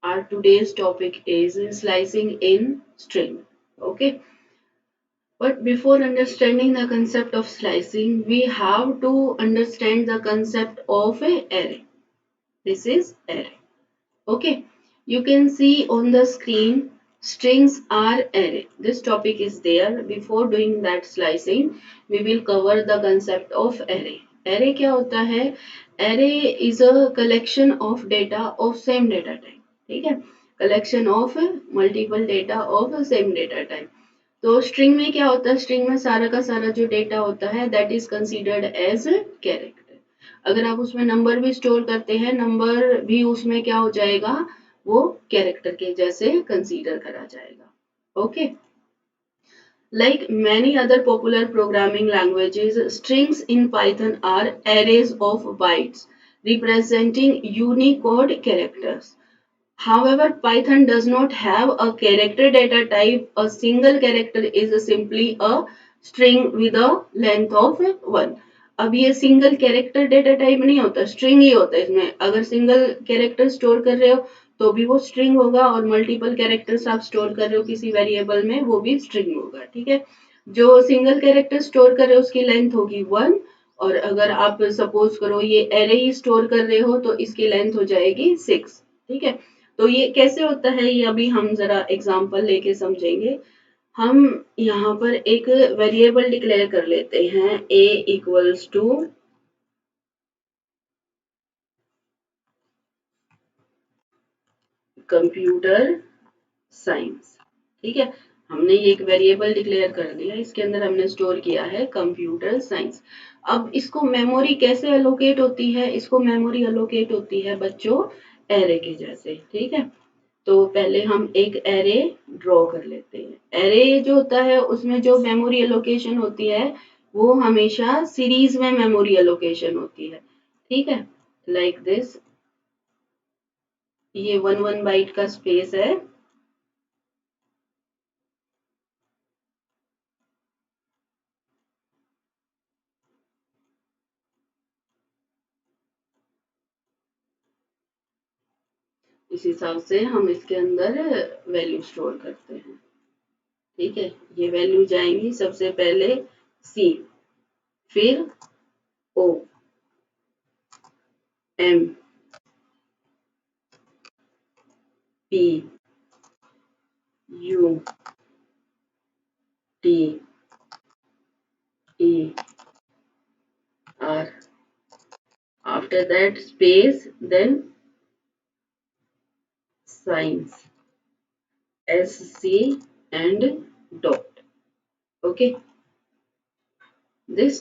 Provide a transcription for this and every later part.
Our today's topic is slicing in string. Okay, but before understanding the concept of slicing, we have to understand the concept of a array. This is array. Okay, you can see on the screen strings are array. This topic is there. Before doing that slicing, we will cover the concept of array. Array क्या होता है? Array is a collection of data of same data type. ठीक है? Collection of multiple data of same data type. तो string में क्या होता है? स्ट्रिंग में सारा का सारा जो डेटा होता है that is considered as character. अगर आप उसमें नंबर भी स्टोर करते हैं, नंबर भी उसमें क्या हो जाएगा, वो कैरेक्टर के जैसे कंसीडर करा जाएगा. Okay, like many other popular programming languages, strings in Python are arrays of bytes representing Unicode characters. However, Python does not have a character data type. A single character is simply a string with a length of 1. अब ये single character data type नहीं होता, string ही होता है. इसमें अगर single character store कर रहे हो तो भी वो स्ट्रिंग होगा, और मल्टीपल कैरेक्टर्स आप स्टोर कर रहे हो किसी वेरिएबल में, वो भी स्ट्रिंग होगा. ठीक है, जो सिंगल कैरेक्टर स्टोर कर रहे हो उसकी लेंथ होगी 1, और अगर आप सपोज करो ये एरे ही स्टोर कर रहे हो तो इसकी लेंथ हो जाएगी 6. ठीक है, तो ये कैसे होता है ये अभी हम जरा एग्जांपल लेके समझेंगे. हम यहाँ पर एक वेरिएबल डिक्लेयर कर लेते हैं a equals to computer science. ठीक है, हमने ये एक वेरिएबल डिक्लेयर कर दिया, इसके अंदर हमने स्टोर किया है कंप्यूटर साइंस. अब इसको मेमोरी कैसे अलोकेट होती है? इसको मेमोरी अलोकेट होती है बच्चों एरे के जैसे. ठीक है, तो पहले हम एक एरे ड्रॉ कर लेते हैं. एरे जो होता है उसमें जो मेमोरी एलोकेशन होती है वो हमेशा सीरीज में मेमोरी एलोकेशन होती है. ठीक है, लाइक दिस. ये 1 बाइट का स्पेस है. इस हिसाब से हम इसके अंदर वैल्यू स्टोर करते हैं. ठीक है, ये वैल्यू जाएंगी सबसे पहले सी, फिर O, M, P, U, T, E, R. After that space, then signs, SC and dot. Okay, this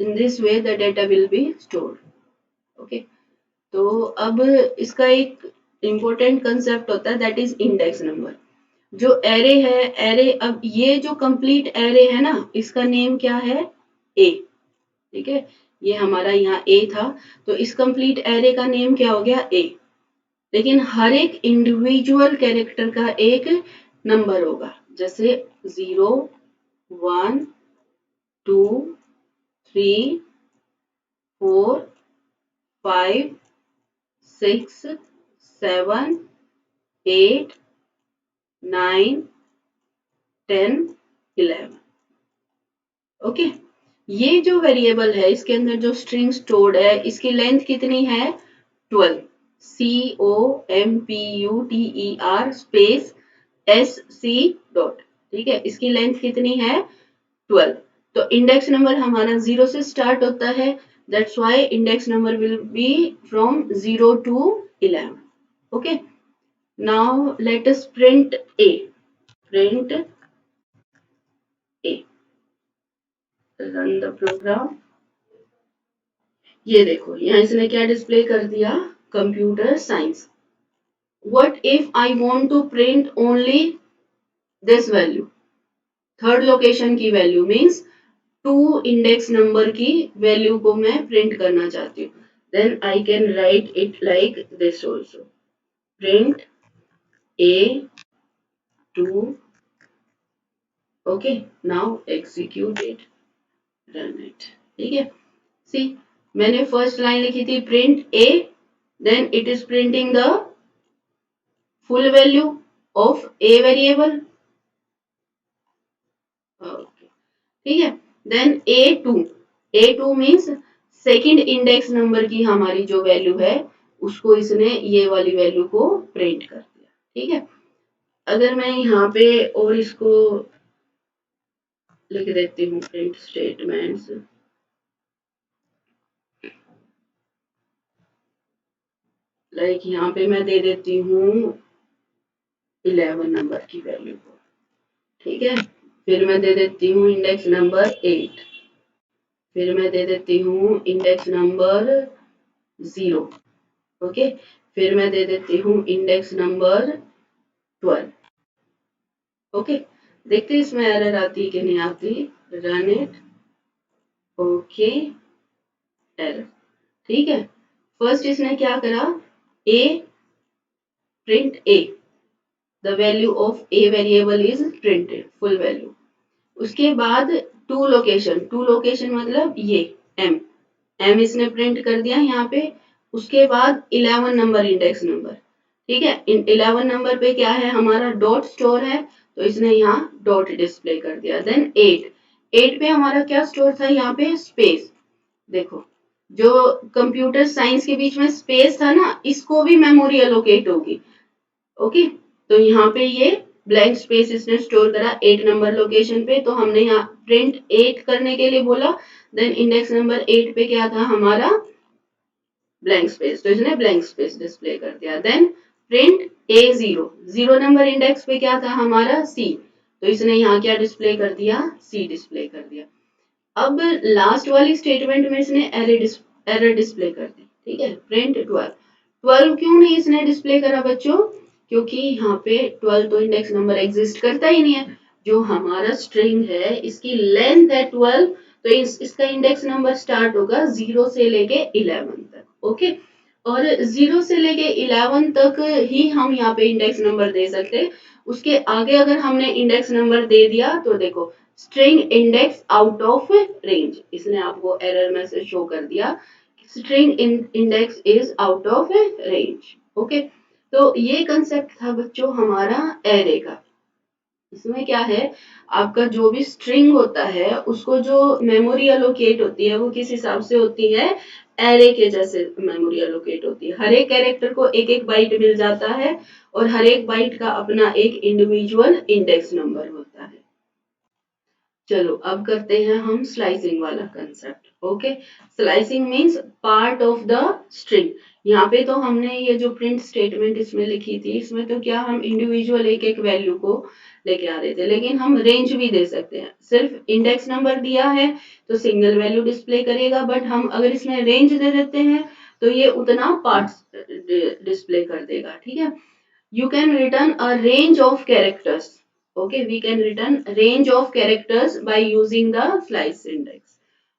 in this way the data will be stored. Okay, तो अब इसका एक इम्पोर्टेंट कंसेप्ट होता है दैट इज इंडेक्स नंबर. जो array है, array, अब ये जो कंप्लीट एरे है ना, इसका नेम क्या है? ए. ठीक है, ये हमारा यहाँ ए था, तो इस कंप्लीट एरे का नेम क्या हो गया? ए. लेकिन हर एक इंडिविजुअल कैरेक्टर का एक नंबर होगा, जैसे 0, 1, 2, 3, 4, 5, 6, 7, 8, 9, 10, 11. ओके, ये जो वेरिएबल है इसके अंदर जो स्ट्रिंग स्टोर्ड है इसकी लेंथ कितनी है? 12. COMPUTER space SC dot. ठीक है, इसकी लेंथ कितनी है? 12. तो इंडेक्स नंबर हमारा 0 से स्टार्ट होता है, that's why index number will be from 0 to 11. Okay, now let us print A. Print A, run the program. ये देखो यहाँ इसने क्या डिस्प्ले कर दिया? Computer science. What if I want to print only this value? Third location की value means 2 index number की value को मैं प्रिंट करना चाहती हूँ. Then I can write it like this also. Print A2. Okay, now execute it, run it. ठीक है, सी मैंने फर्स्ट लाइन लिखी थी print A, then it is printing the full value of a variable. Okay, ठीक है. Then A2 means second index number की हमारी जो वैल्यू है उसको इसने ये वाली वैल्यू को प्रिंट कर दिया. ठीक है. अगर मैं यहाँ पे और इसको लिख देती हूँ प्रिंट स्टेटमेंट्स, लाइक यहाँ पे मैं दे देती हूँ 11 नंबर की वैल्यू को. ठीक है. फिर मैं दे देती हूँ इंडेक्स नंबर 8, फिर मैं दे देती हूँ इंडेक्स नंबर 0. ओके. फिर मैं दे देती हूँ इंडेक्स नंबर 12. ओके. देखते हैं इसमें एरर आती है कि नहीं आती. Run it. ओके. एरर. ठीक है. फर्स्ट इसने क्या करा, a print A, the value of a variable is printed full value. उसके बाद टू लोकेशन मतलब ये एम इसने प्रिंट कर दिया यहाँ पे. उसके बाद 11 नंबर इंडेक्स नंबर. ठीक है. 11 नंबर पे क्या है हमारा डॉट स्टोर है तो इसने यहाँ डॉट डिस्प्ले कर दिया. देन 8 पे हमारा क्या स्टोर था यहाँ पे स्पेस. देखो जो कंप्यूटर साइंस के बीच में स्पेस था ना इसको भी मेमोरी एलोकेट होगी. ओके. तो यहाँ पे ये ब्लैंक स्पेस इसने स्टोर करा 8 नंबर लोकेशन पे. तो हमने यहाँ प्रिंट 8 करने के लिए बोला. देन इंडेक्स नंबर 8 पे क्या था हमारा ब्लैंक स्पेस, तो इसने ब्लैंक स्पेस डिस्प्ले कर दिया. Then print A0 number index पे क्या था हमारा सी, तो इसने यहाँ क्या डिस्प्ले कर दिया, सी डिस्प्ले कर दिया. अब लास्ट वाली स्टेटमेंट में इसने एरर डिस्प्ले कर दी. ठीक है. प्रिंट 12 क्यों नहीं इसने डिस्प्ले करा बच्चों, क्योंकि यहाँ पे 12 तो इंडेक्स नंबर एग्जिस्ट करता ही नहीं है. जो हमारा स्ट्रिंग है इसकी लेंथ है 12, तो इसका इंडेक्स नंबर स्टार्ट होगा 0 से लेके 11 तक. ओके. और 0 से लेके 11 तक ही हम यहाँ पे इंडेक्स नंबर दे सकते. उसके आगे अगर हमने इंडेक्स नंबर दे दिया तो देखो string index out of range, इसने आपको एरर मैसेज शो कर दिया string index is out of range. Okay. तो ये कंसेप्ट था बच्चों हमारा एरे का. इसमें क्या है आपका जो भी स्ट्रिंग होता है उसको जो मेमोरी एलोकेट होती है वो किस हिसाब से होती है, एरे के जैसे मेमोरी एलोकेट होती है. हर एक कैरेक्टर को एक एक बाइट मिल जाता है और हर एक बाइट का अपना एक इंडिविजुअल इंडेक्स नंबर होता है. चलो अब करते हैं हम स्लाइसिंग वाला concept. Okay. Slicing means part of the string. यहाँ पे तो हमने ये जो प्रिंट स्टेटमेंट इसमें लिखी थी इसमें तो क्या हम इंडिविजुअल एक एक वैल्यू को लेके आ रहे थे, लेकिन हम रेंज भी दे सकते हैं. सिर्फ इंडेक्स नंबर दिया है तो सिंगल वैल्यू डिस्प्ले करेगा, बट हम अगर इसमें रेंज दे देते हैं तो ये उतना पार्ट्स डिस्प्ले कर देगा. ठीक है. You can return a range of characters. Okay, we can return range of characters by using the slice index.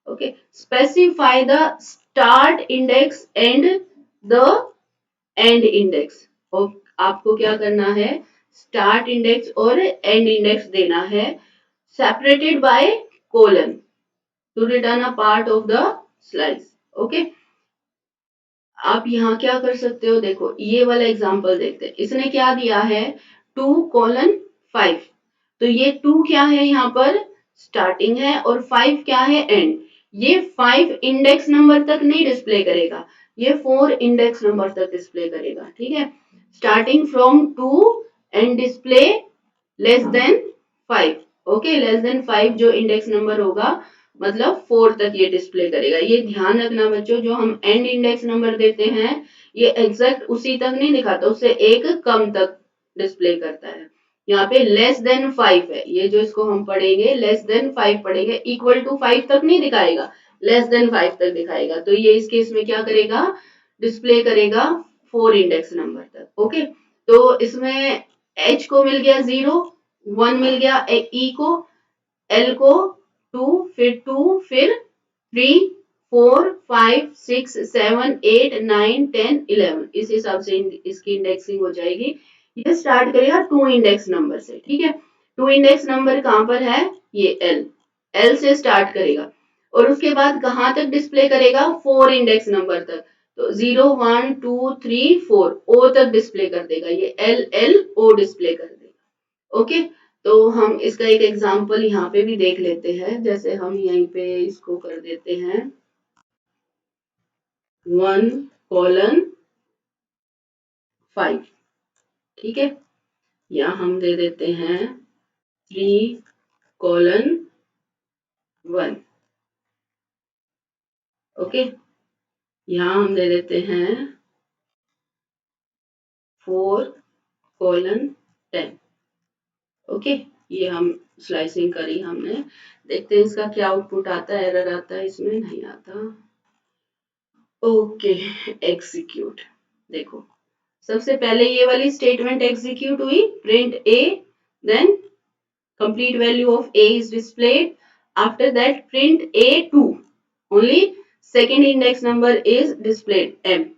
Okay, specify the start index and the end index. और आपको क्या करना है, start index और end index देना है separated by colon to return a part of the slice. Okay. आप यहाँ क्या कर सकते हो, देखो ये वाला एग्जांपल देखते हैं. इसने क्या दिया है 2:5, तो ये 2 क्या है यहाँ पर स्टार्टिंग है और 5 क्या है एंड. ये 5 इंडेक्स नंबर तक नहीं डिस्प्ले करेगा, ये 4 इंडेक्स नंबर तक डिस्प्ले करेगा. ठीक है. Starting from 2 and display less than 5. Okay. Less than 5 जो इंडेक्स नंबर होगा मतलब 4 तक ये डिस्प्ले करेगा. ये ध्यान रखना बच्चों, जो हम एंड इंडेक्स नंबर देते हैं ये एग्जैक्ट उसी तक नहीं दिखाता, उससे एक कम तक डिस्प्ले करता है. यहाँ पे लेस देन 5 है, ये जो इसको हम पढ़ेंगे लेस देन 5 पढ़ेंगे, इक्वल टू 5 तक नहीं दिखाएगा, लेस देन 5 तक दिखाएगा. तो ये इस केस में क्या करेगा, डिस्प्ले करेगा 4 इंडेक्स नंबर तक. ओके. तो इसमें H को मिल गया 0, 1 मिल गया E को, L को 2, फिर 2, फिर 3, 4, 5, 6, 7, 8, 9, 10, 11. इस हिसाब से इसकी इंडेक्सिंग हो जाएगी. ये स्टार्ट करेगा 2 इंडेक्स नंबर से. ठीक है. 2 इंडेक्स नंबर कहां पर है, ये L से स्टार्ट करेगा और उसके बाद कहां तक डिस्प्ले करेगा 4 इंडेक्स नंबर तक. तो 0 1 2 3 4 ओ तक डिस्प्ले कर देगा, ये एल एल ओ डिस्प्ले कर देगा। ओके, तो हम इसका एक एग्जांपल यहाँ पे भी देख लेते हैं। जैसे हम यहीं पे इसको कर देते हैं 1:5, ठीक है, या हम दे देते हैं 3:1। ओके, यहाँ हम दे देते हैं 4:10। ओके, ये हम स्लाइसिंग करी हमने। देखते हैं इसका क्या आउटपुट आता है, एरर आता है, इसमें नहीं आता। Okay, execute. देखो, सबसे पहले ये वाली स्टेटमेंट एग्जीक्यूट हुई, print A, then complete value of a is displayed. After that, print a2, only second index number is displayed, m.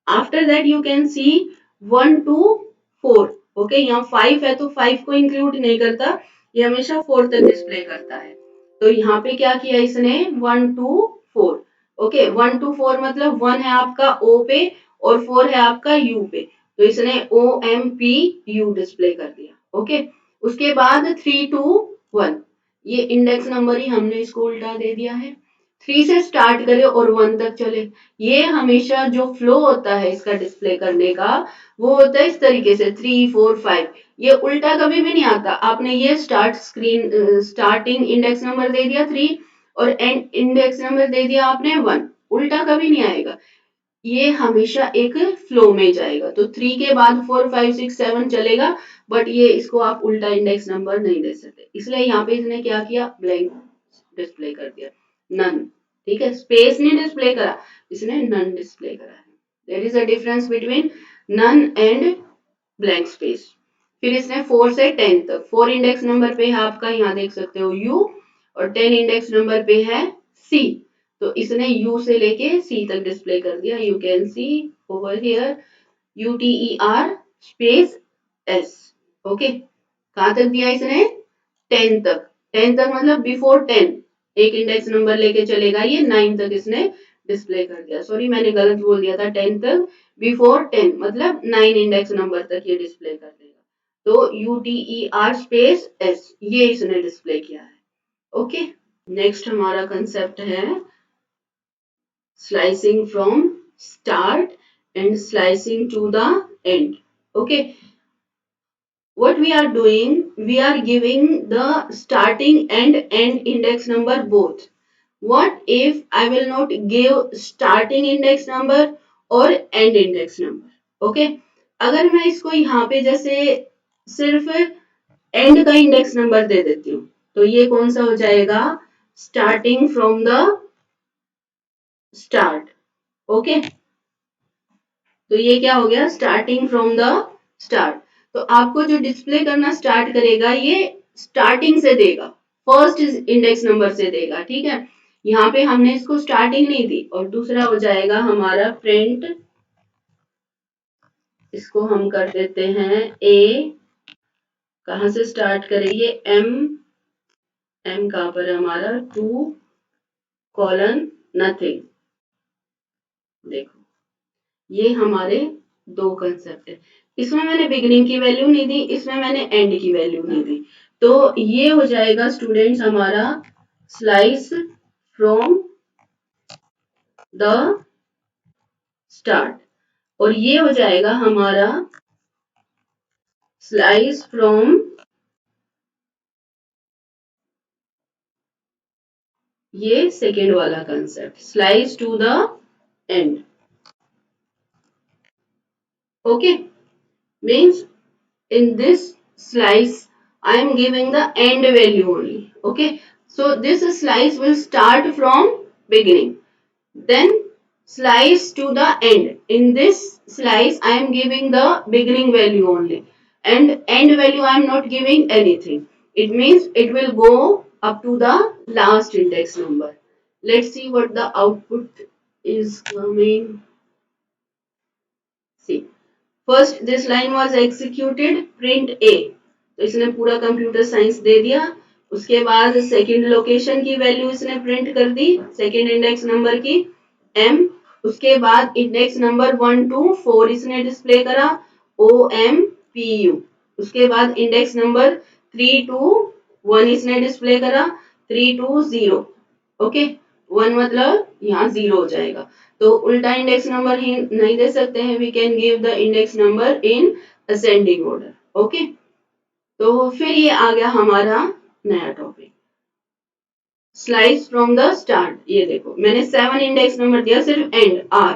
After that you can see 1 to 4। Okay, यहाँ 5 है तो 5 को इंक्लूड नहीं करता, ये हमेशा 4 तक डिस्प्ले करता है। तो यहाँ पे क्या किया इसने, 1 to 4। ओके, 1 to 4 मतलब 1 है आपका ओ पे और 4 है आपका यू पे, तो इसने O M P U display कर दिया। ओके, उसके बाद 3 to 1, ये इंडेक्स नंबर ही हमने इसको उल्टा दे दिया है। 3 से स्टार्ट करे और 1 तक चले। ये हमेशा जो फ्लो होता है इसका डिस्प्ले करने का, वो होता है इस तरीके से 3 4 5। ये उल्टा कभी भी नहीं आता। आपने ये स्टार्टिंग इंडेक्स नंबर दे दिया 3 और एंड इंडेक्स नंबर दे दिया आपने 1, उल्टा कभी नहीं आएगा। ये हमेशा एक फ्लो में जाएगा। तो 3 के बाद 4 5 6 7 चलेगा, बट ये इसको आप उल्टा इंडेक्स नंबर नहीं दे सकते, इसलिए यहाँ पे इसने क्या किया, ब्लैंक डिस्प्ले कर दिया, नन। ठीक है, स्पेस नहीं डिस्प्ले करा, इसने नन डिस्प्ले करा है। There is a difference between none and blank space. फिर इसने 4 से 10 तक, 4 इंडेक्स नंबर पे है आपका, यहाँ देख सकते हो यू, और 10 इंडेक्स नंबर पे है सी, तो इसने यू से लेके सी तक डिस्प्ले कर दिया। You can see over here UTER space S. Okay, कहां तक दिया इसने, 10 तक। 10 तक मतलब बिफोर 10 एक इंडेक्स नंबर लेके चलेगा, ये 9 तक इसने डिस्प्ले कर दिया। सॉरी, मैंने गलत बोल दिया था, 10 तक, बिफोर 10 मतलब 9 इंडेक्स नंबर तक ये डिस्प्ले कर देगा। तो UTER स्पेस एस, ये इसने डिस्प्ले किया है। ओके, नेक्स्ट हमारा कंसेप्ट है slicing from start and slicing to the end. Okay, what we are doing, we are giving the starting and end index number both. What if I will not give starting index number or end index number? Okay, अगर मैं इसको यहाँ पे जैसे सिर्फ and का index number दे देती हूँ, तो ये कौन सा हो जाएगा, starting from the start. Okay, तो ये क्या हो गया, स्टार्टिंग फ्रॉम द स्टार्ट। तो आपको जो डिस्प्ले करना स्टार्ट करेगा, ये स्टार्टिंग से देगा, फर्स्ट इंडेक्स नंबर से देगा। ठीक है, यहाँ पे हमने इसको स्टार्टिंग नहीं दी। और दूसरा हो जाएगा हमारा प्रिंट, इसको हम कर देते हैं ए, कहां से स्टार्ट करेंगे, एम, एम कहां पर है हमारा, 2:, नथिंग। देखो, ये हमारे दो कंसेप्ट है। इसमें मैंने बिगिनिंग की वैल्यू नहीं दी, इसमें मैंने एंड की वैल्यू नहीं दी। तो ये हो जाएगा स्टूडेंट्स हमारा स्लाइस फ्रॉम द स्टार्ट, और ये हो जाएगा हमारा स्लाइस फ्रॉम, ये सेकेंड वाला concept, slice to the end. Okay, means in this slice I am giving the end value only. Okay, so this slice will start from beginning, then slice to the end. In this slice I am giving the beginning value only, and end value I am not giving anything. It means it will go up to the last index number. Let's see what the output is coming. See, first this line was executed, print A, तो इसने पूरा computer science दे दिया। उसके बाद second location की value इसने print कर दी, सेकेंड इंडेक्स नंबर की, एम। उसके बाद इंडेक्स नंबर 1 to 4 इसने डिस्प्ले करा OMPU। उसके बाद इंडेक्स नंबर 3 to 1 इसने डिस्प्ले करा 3 to 0। ओके, 1 मतलब यहाँ 0 हो जाएगा, तो उल्टा इंडेक्स नंबर ही नहीं दे सकते हैं, we can give the index number in ascending order. Okay, तो फिर ये आ गया हमारा नया topic, slice from the start. ये देखो मैंने 7 इंडेक्स नंबर दिया, सिर्फ एंड आर,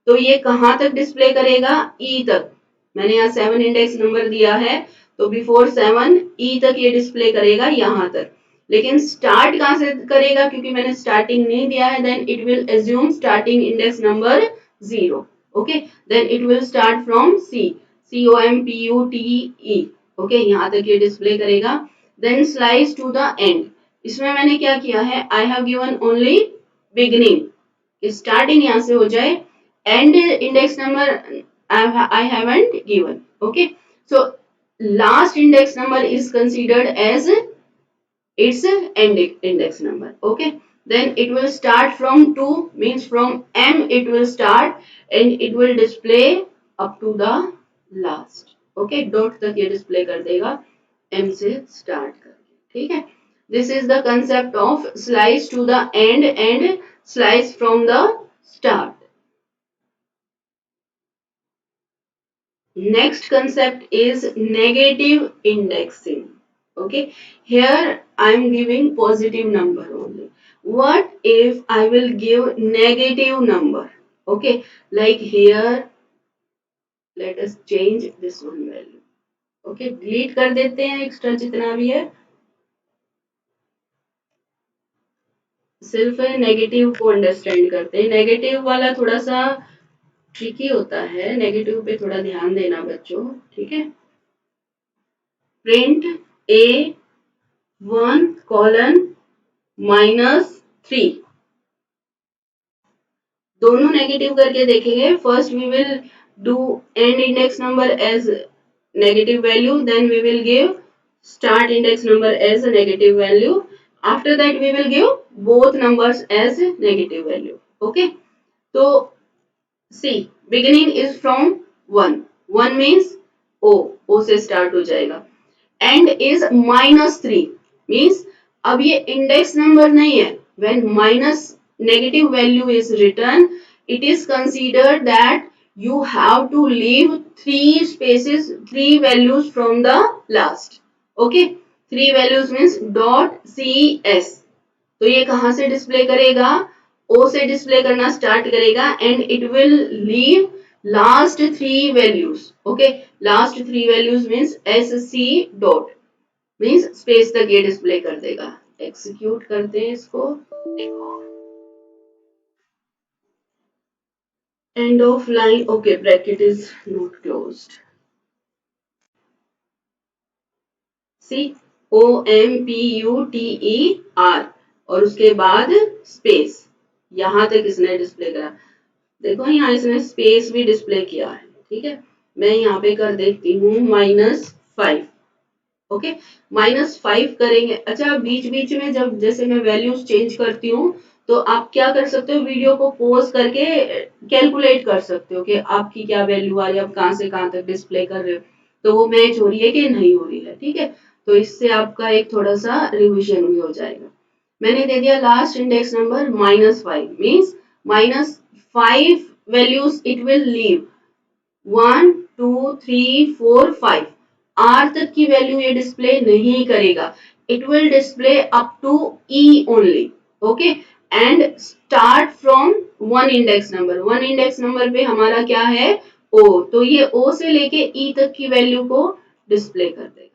तो ये कहां तक डिस्प्ले करेगा, ई तक। मैंने यहाँ 7 इंडेक्स नंबर दिया है, तो बिफोर 7 ई तक ये डिस्प्ले करेगा यहां तक। लेकिन स्टार्ट कहां से करेगा, क्योंकि मैंने स्टार्टिंग नहीं दिया है, then it will assume starting index number 0। Okay, then it will start from COMPUTE। Okay, यहाँ तक ये डिस्प्ले करेगा। Then slice to the end, इसमें मैंने क्या किया है, I have given only beginning, starting यहां से हो जाए, end index number I haven't given। Okay, so last index number is considered as its end index number। Okay, then it will start from 2, means from M it will start and it will display up to the last। Okay, dot तक ये display कर देगा M से start करके, ठीक है। This is the concept of slice to the end and slice from the start। Next concept is negative indexing। Okay, here I am giving positive number only. What if I will give negative number? Okay, like here, let us change this one value। Okay, delete कर देते हैं extra जितना भी है, सिर्फ negative को understand करते हैं। नेगेटिव वाला थोड़ा सा ट्रिकी होता है, नेगेटिव पे थोड़ा ध्यान देना बच्चों, ठीक है। प्रिंट A1:-3, दोनों नेगेटिव करके देखेंगे। First we will do end index number as negative value, then we will give start index number as negative value, after that we will give both numbers as negative value. Okay, तो see beginning is from 1, 1 means O से start हो जाएगा। And is -3 means अब ये index number नहीं है, when minus negative value is written, it is considered that you have to leave 3 spaces, 3 values from the last। okay, 3 values means .cs, तो ये कहां से डिस्प्ले करेगा, ओ से डिस्प्ले करना स्टार्ट करेगा and it will leave last 3 values. Okay, last 3 values means SC dot, means space तक ये डिस्प्ले कर देगा। एग्जीक्यूट करते हैं इसको, देखो end of line। okay, bracket is not closed। see, OMPUTER और उसके बाद स्पेस, यहां तक इसने डिस्प्ले करा। देखो यहाँ इसने स्पेस भी डिस्प्ले किया है, ठीक है। मैं यहाँ पे कर देती हूँ -5। ओके, -5 करेंगे। अच्छा, बीच बीच में जब जैसे मैं वैल्यूज चेंज करती हूँ, तो आप क्या कर सकते हो, वीडियो को पॉज करके कैलकुलेट कर सकते हो कि आपकी क्या वैल्यू आ रही है, आप कहाँ से कहाँ तक डिस्प्ले कर रहे हो, तो वो मैच हो रही है कि नहीं हो रही है, ठीक है। तो इससे आपका एक थोड़ा सा रिविजन भी हो जाएगा। मैंने दे दिया last index number -5 means -5 values it will leave, 1 2 3 4 5, R तक की वैल्यू ये डिस्प्ले नहीं करेगा, it will display up to E only. Okay, and start from 1 index number, 1 index number पे हमारा क्या है, ओ, तो ये ओ से लेके ई तक की वैल्यू को डिस्प्ले कर देगा।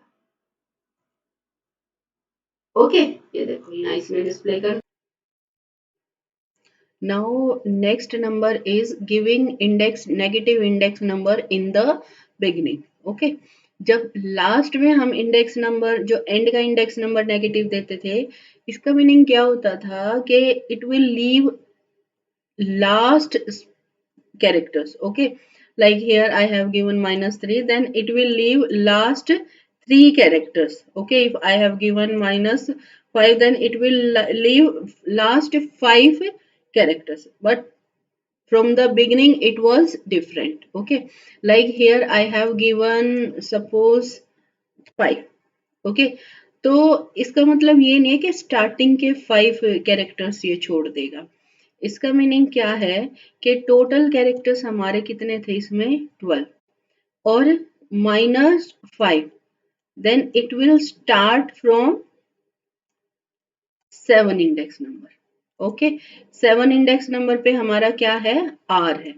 ओके, ये देखो यहाँ इसमें डिस्प्ले कर। Now next number is giving index negative index number in the beginning। okay, जब लास्ट में हम इंडेक्स नंबर, जो एंड का इंडेक्स नंबर नेगेटिव देते थे, इसका मीनिंग क्या होता था कि it will leave last characters। okay, like here I have given -3, then it will leave last 3 characters। okay, if I have given -5, then it will leave last 5 characters। but from the beginning it was different. Okay, like here I have given suppose 5. Okay, तो इसका मतलब ये नहीं है कि starting के 5 characters ये छोड़ देगा। इसका मीनिंग क्या है कि टोटल कैरेक्टर्स हमारे कितने थे इसमें 12 और -5, then it will start from 7 index number. Okay, 7 index number पे हमारा क्या है, आर है,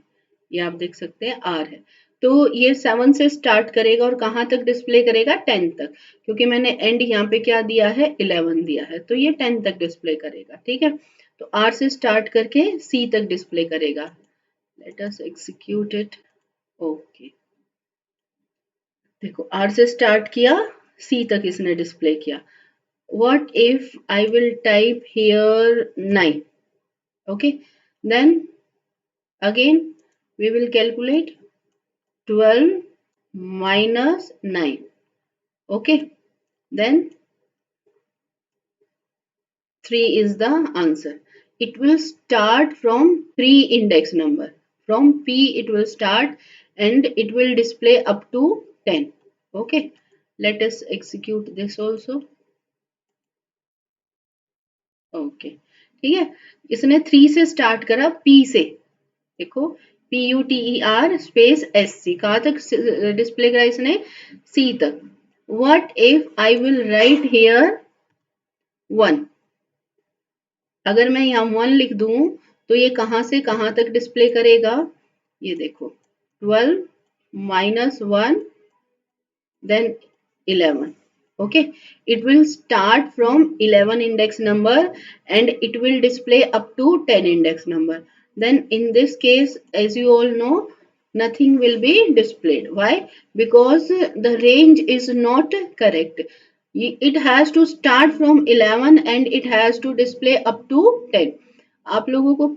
ये आप देख सकते हैं आर है। तो ये 7 से स्टार्ट करेगा और कहाँ तक डिस्प्ले करेगा, 10 तक, क्योंकि मैंने एंड यहाँ पे क्या दिया है, 11 दिया है, तो ये 10 तक डिस्प्ले करेगा। ठीक है, तो आर से स्टार्ट करके सी तक डिस्प्ले करेगा। Let us execute it. Okay, देखो आर से स्टार्ट किया, सी तक इसने डिस्प्ले किया। What if I will type here 9? Okay, then again we will calculate 12 minus 9. Okay, then 3 is the answer. It will start from 3 index number. From P it will start and it will display up to 10. Okay, let us execute this also. Okay, ठीक है, इसने 3 से start करा, P से, देखो PUTER space SC, कहाँ तक display करा इसने, सी तक। What if I will write here 1, अगर मैं यहाँ 1 लिख दूं तो ये कहाँ से कहाँ तक डिस्प्ले करेगा, ये देखो 12 minus 1 then 11. Okay, it will start from 11 index number and it will display up to 10 index number. Then in this case, as you all know, nothing will be displayed. Why? Because the range is not correct. It has to start from 11 and it has to display up to 10. आप लोगों को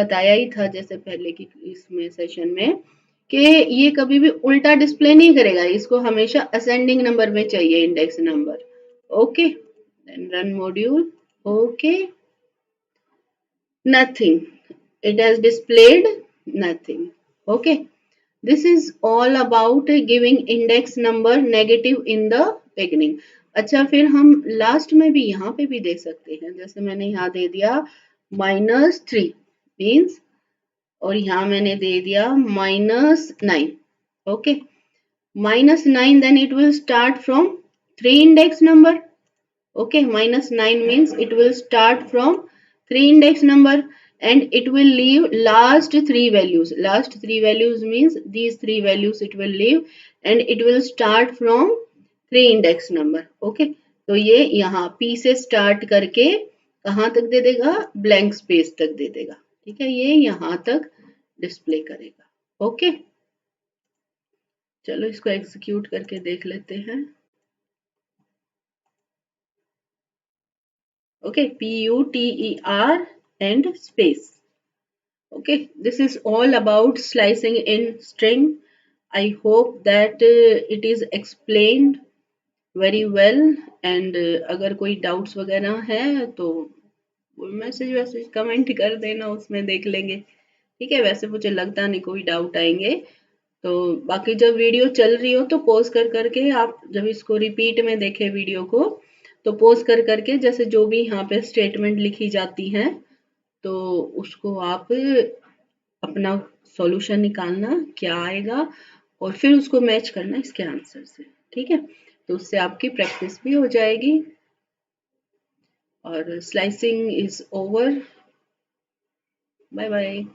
बताया ही था जैसे पहले की इसमें session में कि ये कभी भी उल्टा डिस्प्ले नहीं करेगा, इसको हमेशा असेंडिंग नंबर में चाहिए index number. Okay, then run module. Okay, nothing, it has displayed nothing. Okay, this is all about giving index number negative in the beginning. अच्छा, फिर हम लास्ट में भी यहाँ पे भी दे सकते हैं, जैसे मैंने यहाँ दे दिया -3 मीन्स, और यहाँ मैंने दे दिया -9। Okay, -9 then it will start from 3 index number. Okay, -9 means it will start from 3 index number and it will leave last 3 values. Last 3 values means these 3 values it will leave and it will start from 3 index number. Okay, तो ये यहाँ P से start करके कहाँ तक दे देगा, blank space तक दे देगा। ठीक है, ये यहाँ तक डिस्प्ले करेगा। ओके, चलो इसको एग्जीक्यूट करके देख लेते हैं। Okay, PUTER and space. Okay, this is all about slicing in string. I hope that it is explained very well and अगर कोई डाउट्स वगैरह है तो मैसेज कमेंट कर देना, उसमें देख लेंगे। ठीक है, वैसे मुझे लगता नहीं कोई डाउट आएंगे। तो बाकी जब वीडियो चल रही हो तो पॉज कर करके आप जब इसको रिपीट में देखें वीडियो को, तो पॉज कर करके जैसे जो भी यहाँ पे स्टेटमेंट लिखी जाती हैं तो उसको आप अपना सॉल्यूशन निकालना क्या आएगा और फिर उसको मैच करना इसके आंसर से। ठीक है, तो उससे आपकी प्रैक्टिस भी हो जाएगी। और slicing is over. Bye bye.